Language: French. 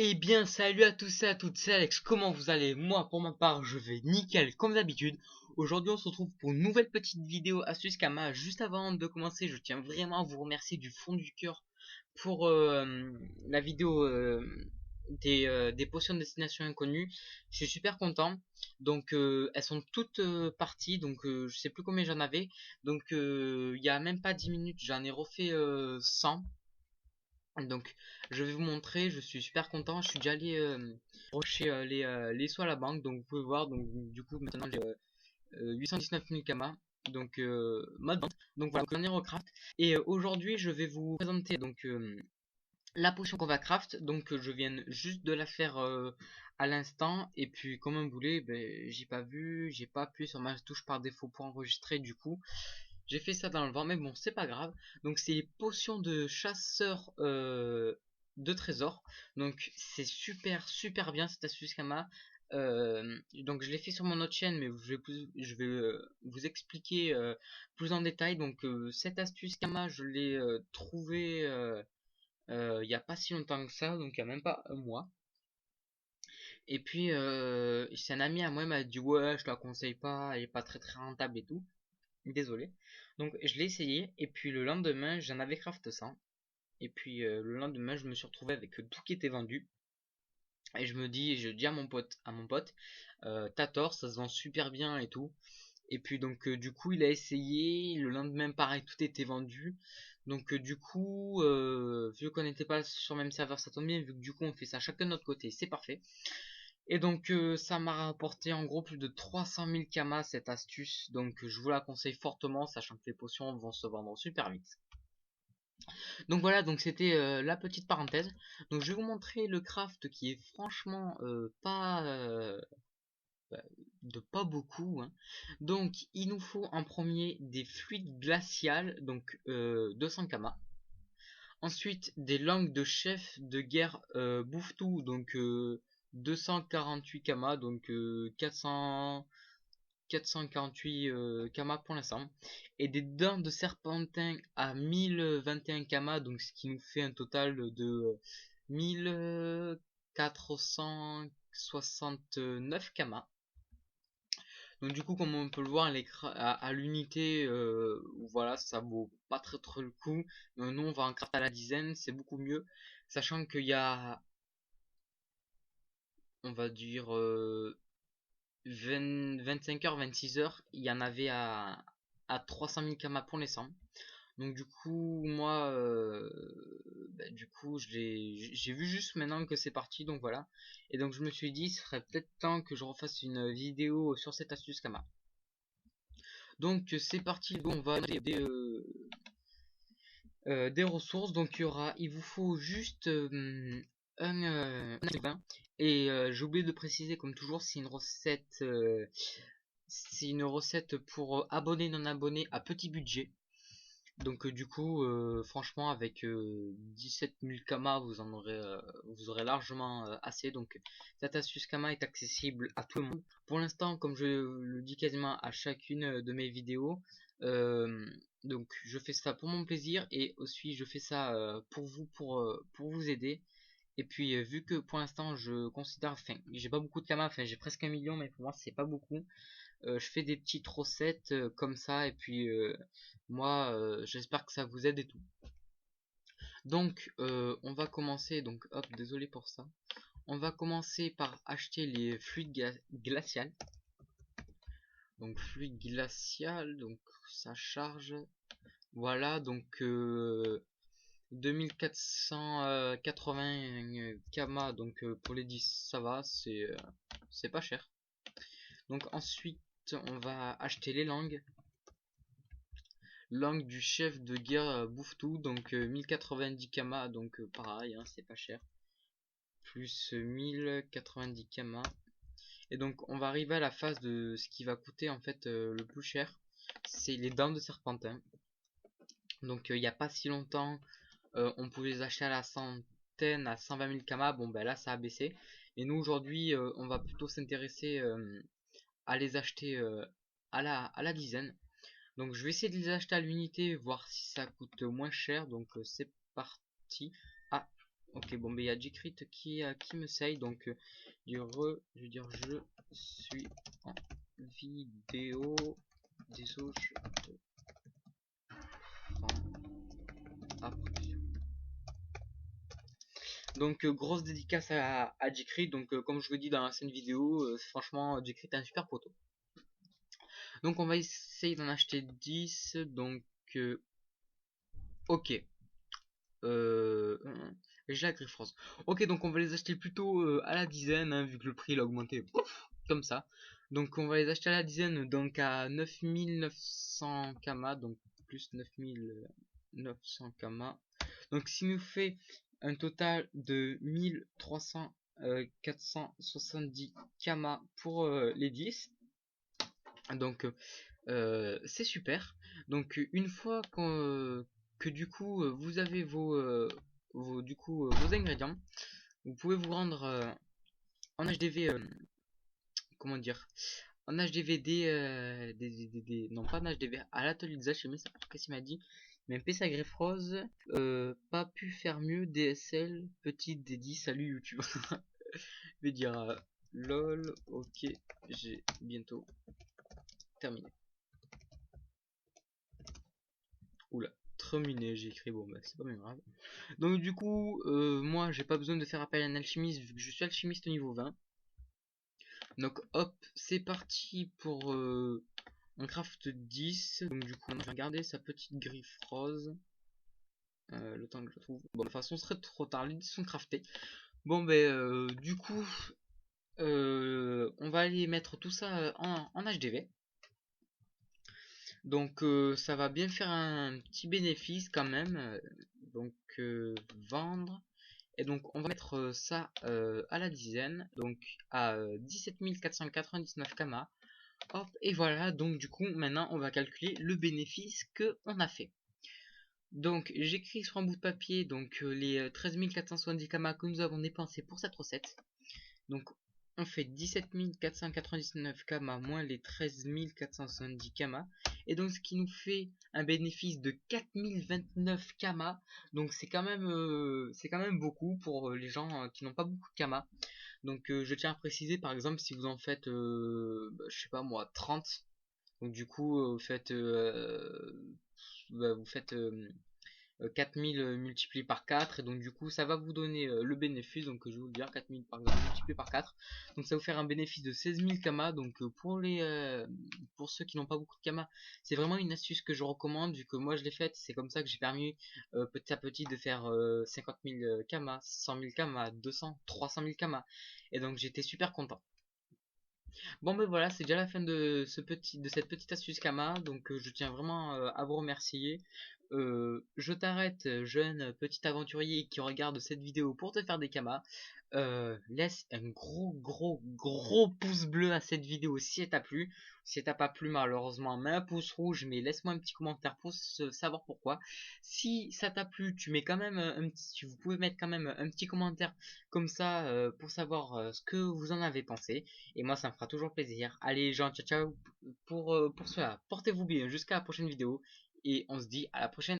Eh bien, salut à tous et à toutes, c'est Alex, comment vous allez? Moi, pour ma part, je vais nickel comme d'habitude. Aujourd'hui, on se retrouve pour une nouvelle petite vidéo astuce Kama. Juste avant de commencer, je tiens vraiment à vous remercier du fond du cœur pour la vidéo des potions de destination inconnue. Je suis super content. Donc, elles sont toutes parties, donc je sais plus combien j'en avais. Donc, il y a même pas 10 minutes, j'en ai refait 100. Donc je vais vous montrer, je suis super content, je suis déjà allé rocher les sous à la banque, donc vous pouvez voir, donc du coup maintenant j'ai 819 000 kamas, donc mode vente, donc voilà, donc on est recraft, et aujourd'hui je vais vous présenter donc la potion qu'on va craft, donc je viens juste de la faire à l'instant, et puis comme un boulet, ben, j'ai pas appuyé sur ma touche par défaut pour enregistrer du coup. J'ai fait ça dans le vent, mais bon, c'est pas grave. Donc, c'est les potions de chasseur de trésors. Donc, c'est super bien cette astuce Kama. Donc, je l'ai fait sur mon autre chaîne, mais je vais vous expliquer plus en détail. Donc, cette astuce Kama, je l'ai trouvée il n'y a pas si longtemps que ça, donc il n'y a même pas un mois. Et puis, c'est un ami à moi, il m'a dit, ouais, je te la conseille pas, elle est pas très rentable et tout. Désolé. Donc je l'ai essayé et puis le lendemain j'en avais craft 100 et puis le lendemain je me suis retrouvé avec tout qui était vendu et je dis à mon pote t'as tort, ça se vend super bien et tout. Et puis donc du coup il a essayé, le lendemain pareil tout était vendu. Donc du coup vu qu'on n'était pas sur le même serveur ça tombe bien, vu que du coup on fait ça chacun de notre côté, c'est parfait. Et donc ça m'a rapporté en gros plus de 300 000 kamas cette astuce, donc je vous la conseille fortement, sachant que les potions vont se vendre super vite. Donc voilà, donc c'était la petite parenthèse. Donc je vais vous montrer le craft qui est franchement pas bah, de pas beaucoup, hein. Donc il nous faut en premier des fluides glaciales, donc 200 kamas. Ensuite, des langues de chef de guerre Bouftou, donc 248 kamas, donc 448 kamas pour l'instant. Et des dents de serpentin à 1021 kamas, donc ce qui nous fait un total de 1469 kamas. Donc du coup, comme on peut le voir, à l'unité, voilà, ça vaut pas très le coup. Nous, on va en craft à la dizaine, c'est beaucoup mieux. Sachant qu'il y a, on va dire, 25 heures, 26 heures, il y en avait à 300 000 kamas pour les 100. Donc du coup, moi, du coup, j'ai vu juste maintenant que c'est parti, donc voilà. Et donc je me suis dit, ce serait peut-être temps que je refasse une vidéo sur cette astuce Kama. Donc c'est parti, bon, on va des ressources. Donc il vous faut juste un vin. Et j'ai oublié de préciser, comme toujours, c'est une recette pour abonnés non abonnés à petit budget. Donc du coup, franchement, avec 17 000 kamas, vous aurez largement assez. Donc cette astuce kama est accessible à tout le monde. Pour l'instant, comme je le dis quasiment à chacune de mes vidéos, euh, donc je fais ça pour mon plaisir et aussi je fais ça pour vous, pour vous aider. Et puis vu que pour l'instant je considère, enfin j'ai pas beaucoup de kamas, enfin j'ai presque 1 million, mais pour moi c'est pas beaucoup. Je fais des petites recettes comme ça et puis moi j'espère que ça vous aide et tout. Donc on va commencer, donc hop, désolé pour ça. On va commencer par acheter les fluides glaciales. Donc fluide glacial, donc ça charge. Voilà, donc 2480 kamas, donc pour les 10 ça va, c'est pas cher. Donc ensuite on va acheter les langues. Langue du chef de guerre Bouftou, donc 1090 kamas, donc pareil, hein, c'est pas cher. Plus 1090 kamas. Et donc on va arriver à la phase de ce qui va coûter en fait le plus cher. C'est les dents de serpentin. Donc il n'y a pas si longtemps, on pouvait les acheter à la centaine, à 120 000 kamas. Bon ben là ça a baissé. Et nous aujourd'hui, on va plutôt s'intéresser à les acheter à la dizaine. Donc je vais essayer de les acheter à l'unité, voir si ça coûte moins cher. Donc c'est parti. Ah, Ok, bon, mais il y a Jcrit qui me saille, donc je vais dire je suis en vidéo, désolé, après. Donc grosse dédicace à Jcrit, donc comme je vous dis dans la scène vidéo, franchement Jcrit est un super poteau. Donc on va essayer d'en acheter 10, donc ok. J'ai la griffe rose. Ok, donc on va les acheter plutôt à la dizaine, hein, vu que le prix il a augmenté comme ça. Donc on va les acheter à la dizaine, donc à 9900 kama, donc plus 9900 kama. Donc ce qui nous fait un total de 1300 470 kama pour les 10. Donc c'est super. Donc une fois que du coup vous avez vos ingrédients, vous pouvez vous rendre en HDV, comment dire, en HDV non pas en HDV, à l'atelier des alchimistes, qu'est-ce qu'il m'a dit, mais un PC à greffe rose, pas pu faire mieux, DSL, petite dédie, salut YouTube. Je vais dire lol, ok, j'ai bientôt terminé. Oula, terminé, j'ai écrit, bon bah c'est pas bien grave. Donc du coup, moi j'ai pas besoin de faire appel à un alchimiste vu que je suis alchimiste au niveau 20. Donc hop, c'est parti pour un craft 10. Donc du coup on va regarder sa petite griffe rose. Le temps que je la trouve. Bon, de toute façon ce serait trop tard, les 10 sont craftés. Bon ben du coup, on va aller mettre tout ça en HDV. Donc ça va bien faire un petit bénéfice quand même. Donc vendre. Et donc on va mettre ça à la dizaine. Donc à 17 499 kama. Hop, et voilà. Donc du coup maintenant on va calculer le bénéfice que on a fait. Donc j'écris sur un bout de papier donc les 13 470 kama que nous avons dépensé pour cette recette. Donc on fait 17 499 kama moins les 13 470 kama. Et donc ce qui nous fait un bénéfice de 4029 kama. Donc c'est quand même beaucoup pour les gens qui n'ont pas beaucoup de kama. Donc je tiens à préciser par exemple si vous en faites, je sais pas moi, 30. Donc du coup vous faites 4000 multiplié par 4 et donc du coup ça va vous donner le bénéfice, donc je vais vous le dire, 4000 par exemple multiplié par 4, donc ça va vous faire un bénéfice de 16 000 kama. Donc pour ceux qui n'ont pas beaucoup de kama, c'est vraiment une astuce que je recommande vu que moi je l'ai faite. C'est comme ça que j'ai permis petit à petit de faire 50 000 kama, 100 000 kama, 200, 300 000 kama, et donc j'étais super content. Bon ben voilà, c'est déjà la fin de cette petite astuce Kama, donc je tiens vraiment à vous remercier. Je t'arrête, jeune petit aventurier qui regarde cette vidéo pour te faire des Kama. Laisse un gros pouce bleu à cette vidéo si elle t'a plu. Si elle t'a pas plu, malheureusement, mets un pouce rouge, mais laisse-moi un petit commentaire pour savoir pourquoi. Si ça t'a plu, tu mets quand même vous pouvez mettre quand même un petit commentaire comme ça pour savoir ce que vous en avez pensé. Et moi, ça me fera toujours plaisir. Allez, les gens, ciao ciao pour cela. Portez-vous bien jusqu'à la prochaine vidéo et on se dit à la prochaine.